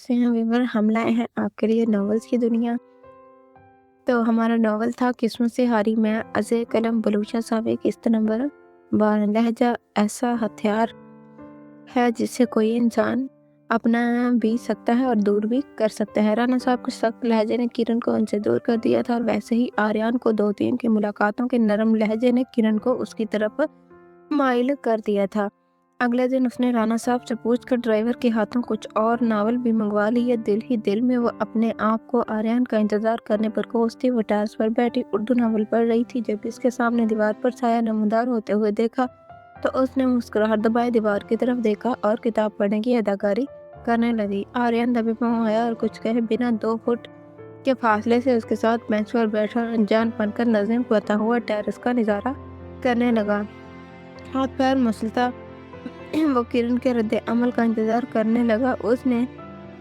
कैसे हैं व्यूअर? हम लाए हैं आपके लिए नॉवेल्स की दुनिया। तो हमारा नॉवल था किस्मत से हारी मैं, अज़े कलम बलूचा साहब। किस्त नंबर 12। लहजा ऐसा हथियार है जिससे कोई इंसान अपना भी सकता है और दूर भी कर सकता है। राना साहब के सख्त लहजे ने किरण को उनसे दूर कर दिया था और वैसे ही आर्यन को 2-3 की मुलाकातों के नरम लहजे ने किरण को उसकी तरफ माइल कर दिया था। अगले दिन उसने राना साहब से पूछकर ड्राइवर के हाथों कुछ और नावल भी मंगवा लिए। दिल ही दिल में वो अपने आप को आर्यन का इंतजार करने पर कोसती। वो टेरेस पर बैठी उर्दू नावल पढ़ रही थी जब इसके सामने दीवार पर छाया नमूदार होते हुए देखा तो उसने मुस्कुराहट दबाए दीवार की तरफ देखा और किताब पढ़ने की अदाकारी करने लगी। आर्यन दबे पांव आया और कुछ कहे बिना 2 फुट के फासले से उसके साथ बेंच पर बैठा अनजान बनकर नज़रें बता हुआ टेरेस का नजारा करने लगा। हाथ पैर मसलता वो किरण के रद्द अमल का इंतजार करने लगा। उसने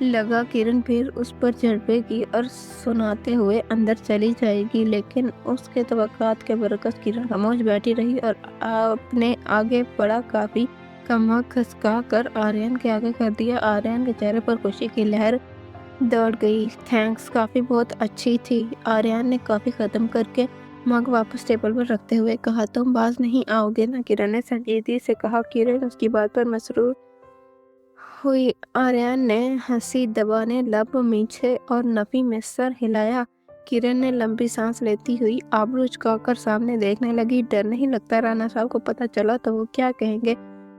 लगा किरण फिर उस पर झड़पेगी और सुनाते हुए अंदर चली जाएगी, लेकिन उसके तवक्कात के बरकस किरण खामोश बैठी रही और अपने आगे बड़ा काफी कमा खसका कर आर्यन के आगे कर दिया। आर्यन के चेहरे पर खुशी की लहर दौड़ गई। थैंक्स, काफी बहुत अच्छी थी। आर्यन ने कॉफी खत्म करके मग वापस टेबल पर रखते हुए कहा, तुम बाज नहीं आओगे ना? किरण ने संजीदगी से कहा। किरण उसकी बात पर मसरूर हुई। आर्यन ने हंसी दबाने लब मीठे और नफी में सर हिलाया। किरण ने लंबी सांस लेती हुई आबरू झुकाकर सामने देखने लगी। डर नहीं लगता? राना साहब को पता चला तो वो क्या कहेंगे?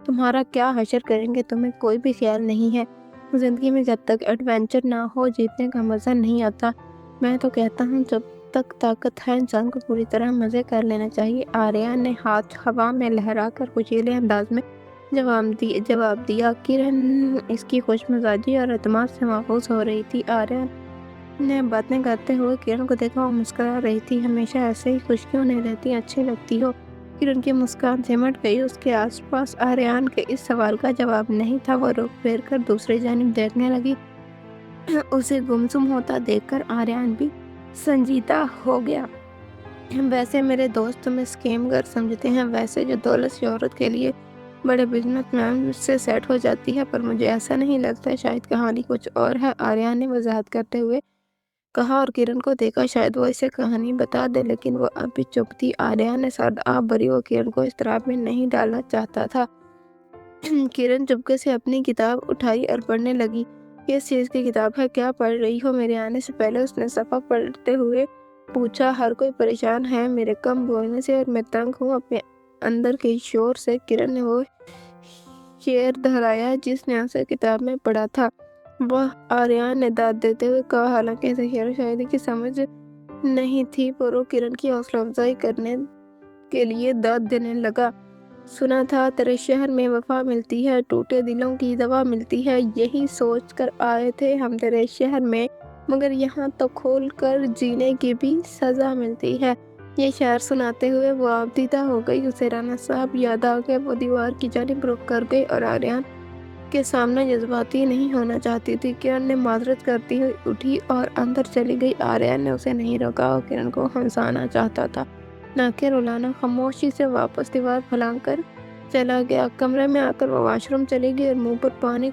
तुम्हारा क्या हशर करेंगे? तुम्हें कोई भी ख्याल नहीं है? जिंदगी में जब तक एडवेंचर ना हो जीतने का मजा नहीं आता। मैं तो कहता हूँ जब तक ताकत है इंसान को पूरी तरह मजे कर लेना चाहिए। आर्यन ने हाथ हवा में लहराकर कुचीले अंदाज में जवाब दिया। किरण इसकी खुशमिजाजी और एतमाद से महफूज हो रही थी। आर्यन ने बातें करते हुए किरण को देखा। वो मुस्कुरा रही थी। हमेशा ऐसे ही खुश क्यों नहीं रहती? अच्छी लगती हो। किरण की मुस्कान सिमट गई। उसके आसपास आर्यन के इस सवाल का जवाब नहीं था। वो रुख फेर कर दूसरी जानिब देखने लगी। उसे गुमसुम होता देखकर आर्यन भी संजीदा हो गया। वैसे मेरे दोस्त तुम्हें स्कैमगर समझते हैं, वैसे जो दौलत शोहरत के लिए बड़े बिजनेसमैन से सेट हो जाती है, पर मुझे ऐसा नहीं लगता। शायद कहानी कुछ और है, आर्यन ने वजाहत करते हुए कहा और किरण को देखा। शायद वो इसे कहानी बता दे, लेकिन वो अब भी चुप थी। आर्यन ने सर्द आप भरी वो किरण को इस तरह में नहीं डालना चाहता था। किरण चुपके से अपनी किताब उठाई और पढ़ने लगी। किस चीज की किताब है? क्या पढ़ रही हो? मेरे आने से पहले उसने सफा पढ़ते हुए पूछा। हर कोई परेशान है मेरे कम बोलने से और मैं तंग हूँ अपने अंदर के शोर से। किरण ने वो शेर दोहराया जिसने उसे किताब में पढ़ा था। वह आर्यन ने दाद देते हुए कहा। हालांकि इसे शेर शायरी की समझ नहीं थी, पर वो किरण की हौसला अफजाई करने के लिए दाद देने लगा। सुना था तेरे शहर में वफा मिलती है, टूटे दिलों की दवा मिलती है। यही सोच कर आए थे हम तेरे शहर में, मगर यहाँ तो खोल कर जीने की भी सजा मिलती है। ये शेर सुनाते हुए वो आबदीदा हो गई। उसे राना साहब याद आ गए। वो दीवार की जानिब रुख कर गई और आर्यन के सामने जज्बाती नहीं होना चाहती थी। किरण ने माजरत करती हुई उठी और अंदर चली गई। आर्यन ने उसे नहीं रोका और किरण को हंसाना चाहता था, ना कि रुलाना। खामोशी से वापस दीवार फैलांग कर चला गया। कमरे में आकर वो वॉशरूम चली गई और मुंह पर पानी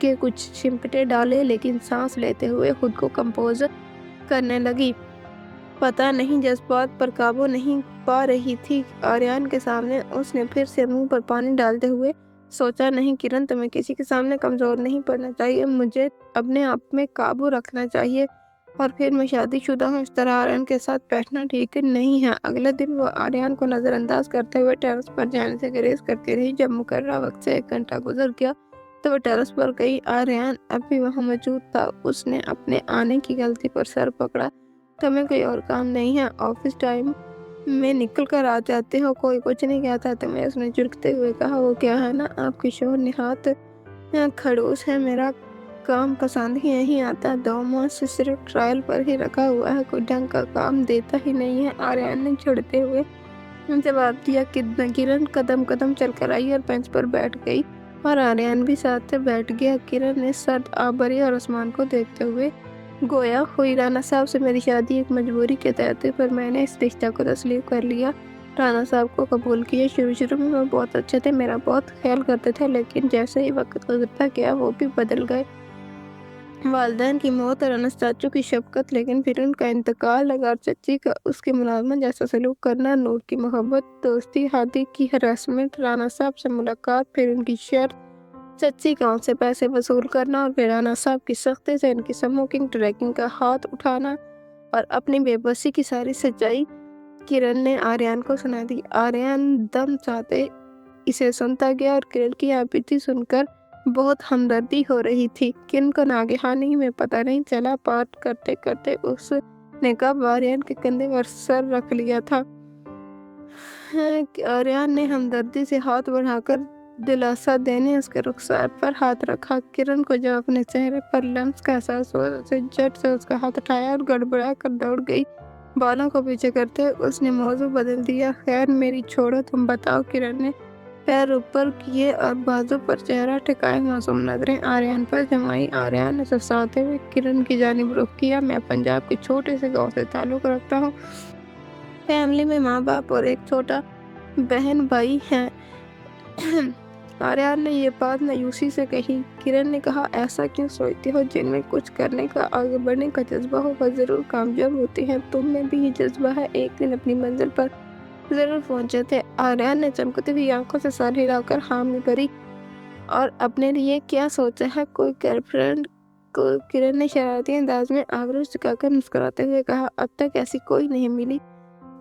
के कुछ चिमटे डाले, लेकिन सांस लेते हुए खुद को कंपोज करने लगी। पता नहीं जज्बात पर काबू नहीं पा रही थी। आर्यन के सामने उसने फिर से मुंह पर पानी डालते हुए सोचा, नहीं किरण, तुम्हें किसी के सामने कमजोर नहीं पड़ना चाहिए। मुझे अपने आप में काबू रखना चाहिए। और फिर मैं शादीशुदा हूँ, इस तरह आर्यन के साथ बैठना ठीक नहीं है। अगले दिन वो आर्यन को नजरअंदाज करते हुए टेरेस पर जाने से गुरेज करती रही। जब मुकर्रर वक्त से 1 घंटा गुजर गया तो वो टेरेस पर गई। आर्यन अब भी वहाँ मौजूद था। उसने अपने आने की गलती पर सर पकड़ा। तुम्हें कोई और काम नहीं है? ऑफिस टाइम में निकल कर आ जाते हो, कोई कुछ नहीं कहता तुम्हें? उसने झुकते हुए कहा। वो क्या है ना, आपकी शोर निहात खड़ूस है। मेरा काम पसंद ही नहीं आता। 2 माह से सिर्फ ट्रायल पर ही रखा हुआ है, कोई ढंग का काम देता ही नहीं है। आर्यन ने चिढ़ते हुए जवाब दिया। किरण कदम कदम चलकर आई और बेंच पर बैठ गई और आर्यन भी साथ से बैठ गया। किरण ने सर्द आबरी और आसमान को देखते हुए गोया हुई। राना साहब से मेरी शादी एक मजबूरी के तहत हुई, पर मैंने इस रिश्ता को तस्लीम कर लिया। राना साहब को कबूल किया। शुरू में वो बहुत अच्छे थे, मेरा बहुत ख्याल करते थे, लेकिन जैसे ही वक्त गुजरता गया वो भी बदल गए। والدین کی موت اور انس چاچو کی شفقت، لیکن پھر ان کا انتقال، اگر چچی کا اس کے ملازمت جیسا سلوک کرنا، نور کی محبت، دوستی، ہادی کی ہراسمنٹ، رانا صاحب سے ملاقات، پھر ان کی شرط، چچی کا ان سے پیسے وصول کرنا، اور پھر رانا صاحب کی سختی سے ان کی اسموکنگ ٹریکنگ کا ہاتھ اٹھانا، اور اپنی بے بسی کی ساری سچائی کرن نے آریان کو سنا دی۔ آریان دم چاہتے اسے سنتا گیا، اور کرن کی آپیتی سن کر بہت ہمدردی ہو رہی تھی۔ کرن کو ناگہانی میں پتہ نہیں چلا، بات کرتے کرتے اس نے کب آریان کے کندھے پر سر رکھ لیا تھا۔ آریان نے ہمدردی سے ہاتھ بڑھا کر دلاسا دینے اس کے رخسار پر ہاتھ رکھا۔ کرن کو جب اپنے چہرے پر لمس کا احساس ہوا، اسے جھٹ سے اس کا ہاتھ اٹھایا اور گڑبڑا کر دوڑ گئی۔ بالوں کو پیچھے کرتے اس نے موضوع بدل دیا۔ خیر میری چھوڑو، تم بتاؤ۔ کرن نے پیر اوپر کیے اور بازو پر چہرہ ٹھکائے معصوم نظریں آریان پر جمائی۔ آریان نے سسراتے ہوئے کرن کی جانب رخ کیا۔ میں پنجاب کے چھوٹے سے گاؤں سے تعلق رکھتا ہوں۔ فیملی میں ماں باپ اور ایک چھوٹا بہن بھائی ہیں۔ آریان نے یہ بات مایوسی سے کہی۔ کرن نے کہا، ایسا کیوں سوچتی ہو؟ جن میں کچھ کرنے کا، آگے بڑھنے کا جذبہ ہو وہ ضرور کامیاب ہوتے ہیں۔ تم میں بھی یہ جذبہ ہے، ایک دن اپنی منزل پر ضرور پہنچے تھے۔ آریان نے چمکتی ہوئی آنکھوں سے سر ہلا کر حامی بھری۔ اور اپنے لیے کیا سوچا ہے؟ کوئی گرل فرینڈ؟ کرن نے شرارتی انداز میں آبرو جھکا کر مسکراتے ہوئے کہا، اب تک ایسی کوئی نہیں ملی،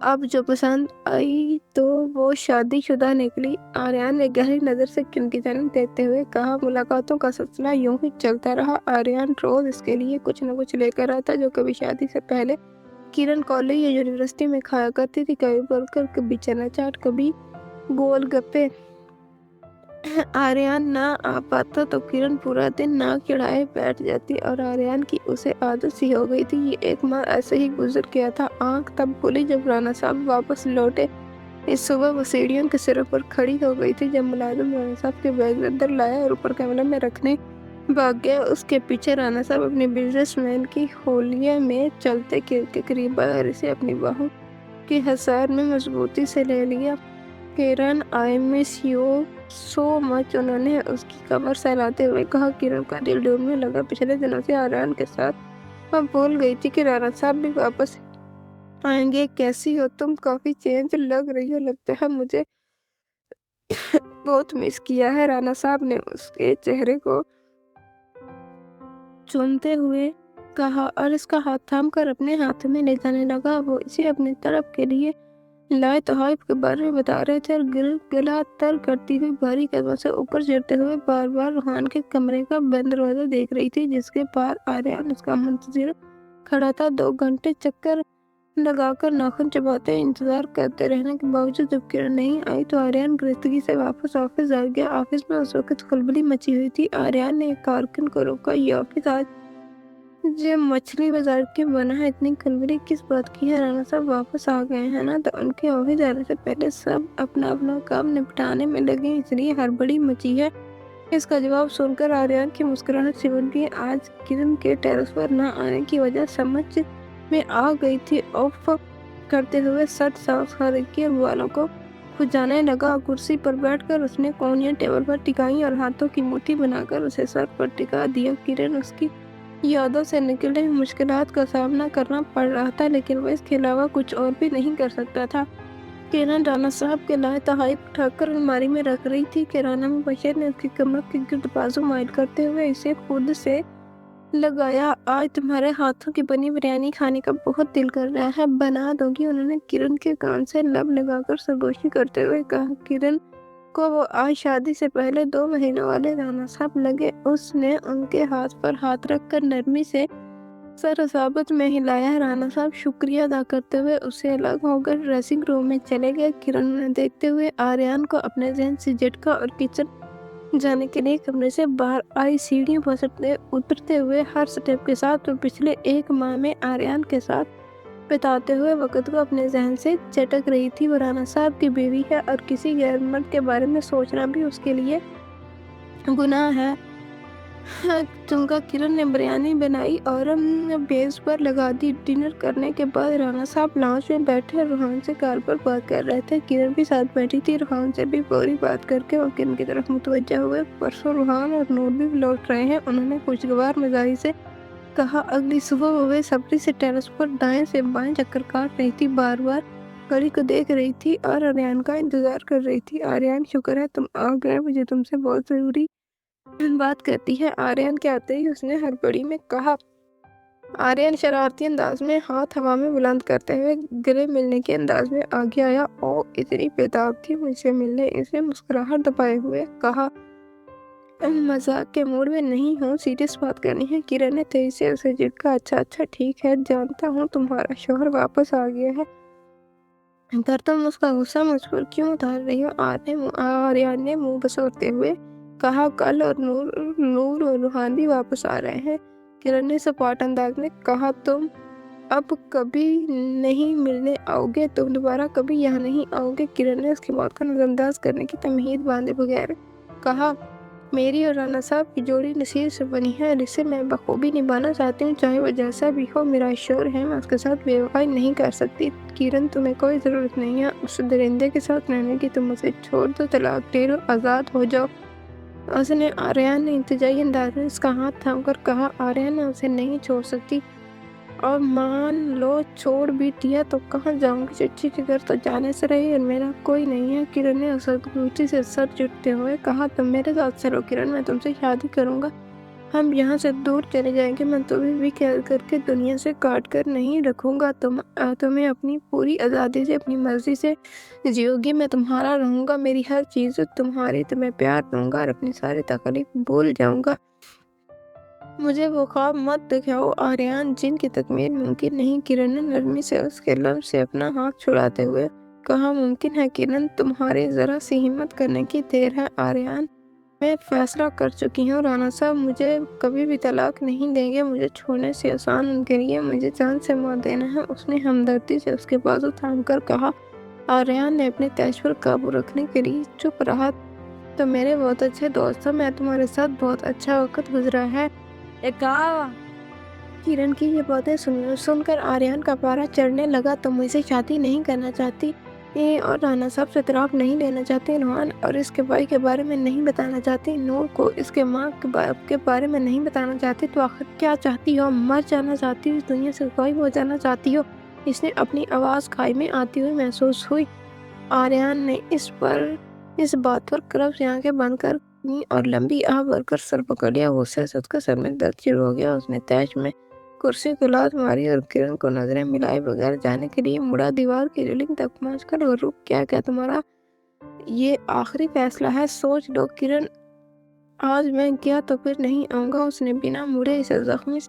اب جو پسند آئی تو وہ شادی شدہ نکلی۔ آریان نے گہری نظر سے کرن کی جانب دیکھتے ہوئے کہا، ملاقاتوں کا سلسلہ یوں ہی چلتا رہا۔ آریان روز اس کے لیے کچھ نہ کچھ لے کر آتا، جو کبھی شادی سے پہلے کرن کالج یا یونیورسٹی میں کھایا کرتی تھی، کبھی برگر، کبھی چنا چاٹ، کبھی گول گپے۔ آریان نہ آ پاتا تو کرن پورا دن ناک چڑھائے بیٹھ جاتی، اور آریان کی اسے عادت سی ہو گئی تھی۔ یہ ایک ماہ ایسے ہی گزر گیا تھا۔ آنکھ تب کھلی جب رانا صاحب واپس لوٹے۔ اس صبح وہ سیڑھیوں کے سروں پر کھڑی ہو گئی تھی جب ملازم رانا صاحب کے بیگ اندر لایا اور اوپر کمرے میں رکھنے بھاگ گیا۔ اس کے پیچھے رانا صاحب اپنے بزنس مین کی حلیے میں چلتے کرن کے قریب آئے اور اسے اپنی باہوں کے حصار میں مضبوطی سے لے لیا۔ کرن، آئی مس یو سو مچ، انہوں نے اس کی کمر سہلاتے ہوئے کہا۔ کرن کا دل ڈوبنے لگا۔ پچھلے دنوں سے آریان کے ساتھ وہ بھول گئی تھی کہ رانا صاحب بھی واپس آئیں گے۔ کیسی ہو تم؟ کافی چینج لگ رہی ہو، لگتا ہے مجھے بہت مس کیا ہے، رانا صاحب نے اس کے چہرے کو چومتے ہوئے کہا اور اس کا ہاتھ تھام کر اپنے ہاتھ میں لے جانے لگا۔ وہ اسے اپنی طرف کے لیے لائے تحائف کے بارے میں بتا رہے تھے، اور گلا تر کرتی ہوئی بھاری قدموں سے اوپر چڑھتے ہوئے بار بار روحان کے کمرے کا بند دروازہ دیکھ رہی تھی، جس کے باہر آریان اس کا منتظر کھڑا تھا۔ 2 گھنٹے چکر لگا کر ناخن چباتے انتظار کرتے رہنے کے باوجود جب کرن نہیں آئی تو آریان گرفتگی سے واپس آفس آ گیا۔ آفس میں اس وقت کھلبلی مچی ہوئی تھی۔ آریان نے ایک کارکن کو روکا، یہ آفس آج جو مچھلی بازار کے بنا ہے، اتنی کھلبلی کس بات کی ہے؟ رانا صاحب واپس آ گئے ہیں نا؟ تو ان کے آفس جانے سے پہلے سب اپنا اپنا کام نپٹانے میں لگے، اس لیے ہڑبڑی مچی ہے۔ اس کا جواب سن کر آریان کی مسکراہٹ سمٹ گئی۔ آج کرن کے ٹیرس پر نہ آنے کی وجہ سمجھ میں آ گئی تھی۔ آف کرتے ہوئے سٹ صاف کے بالوں کو کھجانے لگا۔ کرسی پر بیٹھ کر اس نے کونیاں ٹیبل پر ٹکائیں اور ہاتھوں کی مٹھی بنا کر اسے سر پر ٹکا دیا۔ کرن اس کی یادوں سے نکلنے میں مشکلات کا سامنا کرنا پڑ رہا تھا، لیکن وہ اس کے علاوہ کچھ اور بھی نہیں کر سکتا تھا۔ کرن رانا صاحب کے لائے تحائف اٹھا کر الماری میں رکھ رہی تھی کہ رانا مبشر نے اس کی کمر کے گرد بازو مائل کرتے ہوئے اسے خود سے لگایا۔ آج تمہارے ہاتھوں کی بنی بریانی کھانے کا بہت دل کر رہا ہے، بنا دو گی؟ انہوں نے کرن کے کان سے لب لگا کر سرگوشی کرتے ہوئے کہا۔ کرن کو وہ آج شادی سے پہلے 2 مہینوں والے رانا صاحب لگے۔ اس نے ان کے ہاتھ پر ہاتھ رکھ کر نرمی سے سر ثابت میں ہلایا۔ رانا صاحب شکریہ ادا کرتے ہوئے اس سے الگ ہو کر ڈریسنگ روم میں چلے گئے۔ کرن نے دیکھتے ہوئے آریان کو اپنے ذہن سے جھٹکا اور کچن جانے کے لیے کمرے سے باہر آئی۔ سیڑھیوں پر اترتے ہوئے ہر سٹیپ کے ساتھ وہ پچھلے 1 ماہ میں آریان کے ساتھ بتاتے ہوئے وقت کو اپنے ذہن سے چٹک رہی تھی۔ وہ رانا صاحب کی بیوی ہے اور کسی غیر مرد کے بارے میں سوچنا بھی اس کے لیے گناہ ہے۔ चुंगा किरण ने बिरयानी बनाई और बेस पर लगा दी। डिनर करने के बाद राणा साहब लाउंज में बैठे रूहान से कॉल पर बात कर रहे थे। किरण भी साथ बैठी थी। रूहान से भी पूरी बात करके वो किरण की तरफ मुतवज्जा हुए। परसों रूहान और नूर भी लौट रहे हैं। उन्होंने खुशगवार मिजाजी से कहा। अगली सुबह वो बेसब्री से टेरेस पर दाएं से बाएं चक्कर काट रही थी। बार बार घड़ी को देख रही थी और आर्यन का इंतजार कर रही थी। आर्यन, शुक्र है तुम आ गए, मुझे तुमसे बहुत जरूरी बात करती है। आर्यन के आते ही उसने हड़बड़ी में कहा। आर्यन शरारती अंदाज में हाथ हवा में बुलंद करते हुए गले मिलने के अंदाज में आगे आया। ओ, इतनी बेताब थी मुझसे मिलने, इसने मुस्कुराहट दबाए हुए कहा। मजाक के मूड में नहीं हूँ, सीरियस बात करनी है। किरण ने तेजी से उसे झटका। अच्छा ठीक है, जानता हूँ तुम्हारा शौहर वापस आ गया है, पर तुम उसका गुस्सा मुझ पर क्यों उतार रही हो? आर्यन ने मुंह बसोरते हुए कहा। कल और नूर और रूहान भी वापस आ रहे हैं। किरण ने सपाट अंदाज में कहा। तुम अब कभी नहीं मिलने आओगे? तुम दोबारा कभी यहाँ नहीं आओगे? किरण ने उसकी बात को नजरअंदाज करने की तमहीद बांधे बगैर कहा। मेरी और राणा साहब की जोड़ी नसीब से बनी है, जिसे मैं बखूबी निभाना चाहती हूँ, चाहे वो जैसा भी हो। मेरा शौहर है, मैं उसके साथ बेवफाई नहीं कर सकती। किरण, तुम्हें कोई ज़रूरत नहीं है उस दरिंदे के साथ रहने की। तुम उसे छोड़ दो, तलाक ले लो, आज़ाद हो जाओ। उसने आर्यन ने इंतजाई अंदाज में उसका हाथ थामकर कहा। आर्यन, मैं उसे नहीं छोड़ सकती, और मान लो छोड़ भी दिया तो कहाँ जाऊंगी? चच्ची के घर तो जाने से रही और मेरा कोई नहीं है। किरण ने असदगुची से सर चुटते हुए कहा। तुम मेरे साथ चलो किरण, मैं तुमसे शादी करूंगा, हम यहाँ से दूर चले जाएंगे। मैं तुम्हें भी कैद करके दुनिया से काट कर नहीं रखूंगा। तुम्हें अपनी पूरी आज़ादी से, अपनी मर्जी से जियोगी। मैं तुम्हारा रहूंगा, मेरी हर चीज़ तुम्हारी, तुम्हें प्यार दूंगा और अपनी सारी तकलीफ भूल जाऊंगा। मुझे वो ख्वाब मत दिखाओ आर्यन, जिनकी तकमील मुमकिन नहीं। किरण ने नरमी से उसके लब से अपना हाथ छुड़ाते हुए कहा। मुमकिन है किरण, तुम्हारे जरा सी हिम्मत करने की देर है। आर्यन, मैं फैसला कर चुकी हूँ। राणा साहब मुझे कभी भी तलाक नहीं देंगे। मुझे छोड़ने से आसान उनके लिए मुझे जान से मार देना है। उसने हमदर्दी से उसके बाजू थाम कर कहा। आर्यन ने अपने तेज पर काबू रखने के लिए चुप रहा। तो मेरे बहुत अच्छे दोस्त हो, मैं तुम्हारे साथ बहुत अच्छा वक्त गुजरा है। किरण की ये बातें सुनकर आर्यन का पारा चढ़ने लगा। तुम मुझसे शादी नहीं करना चाहती और राणा साहब से तलाक नहीं लेना चाहती, रूहान और इसके भाई के बारे में नहीं बताना चाहती, नूर को इसके माँ के बारे में नहीं बताना चाहती, तो आखिर क्या चाहती हो? मर जाना चाहती हो? इस दुनिया से गायब हो जाना चाहती हो? इसने अपनी आवाज़ खाई में आती हुई महसूस हुई। आर्यन ने इस बात पर करब से आंखें बंद कर और लंबी आह भरकर सर पकड़ लिया। गुस्से से उसका सर में दर्द शुरू हो गया। उसने तैश में कुर्सी को लात मारी और किरण को नजरें मिलाए बगैर जाने के लिए मुड़ा। दीवार की रेलिंग तक पहुंचकर वो रुक। क्या तुम्हारा ये आखिरी फैसला है? सोच लो किरण, आज मैं गया तो फिर नहीं आऊंगा। उसने बिना मुड़े इसे जख्मी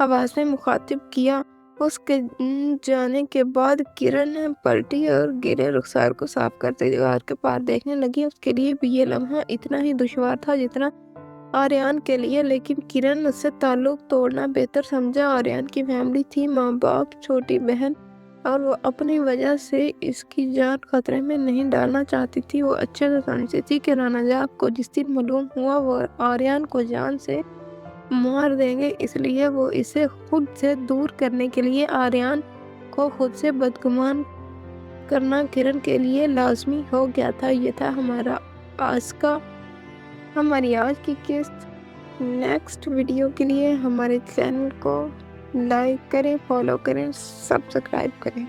आवाज में मुखातिब किया। उसके जाने के बाद किरण पलटी और गिरे रुखसार को साफ करते दीवार के पार देखने लगी। उसके लिए भी ये लम्हा इतना ही दुश्वार था जितना आर्यन के लिए, लेकिन किरण उससे ताल्लुक तोड़ना बेहतर समझा। आर्यन की फैमिली थी, माँ बाप, छोटी बहन, और वो अपनी वजह से इसकी जान खतरे में नहीं डालना चाहती थी। वो अच्छे से समझती थी कि राणा साहब को जिस दिन मालूम हुआ वो आर्यन को जान से मार देंगे, इसलिए वो इसे खुद से दूर करने के लिए आर्यन को खुद से बदगुमान करना किरण के लिए लाजमी हो गया था। ये था हमारी आज की किस्त। नेक्स्ट वीडियो के लिए हमारे चैनल को लाइक करें, फॉलो करें, सब्सक्राइब करें।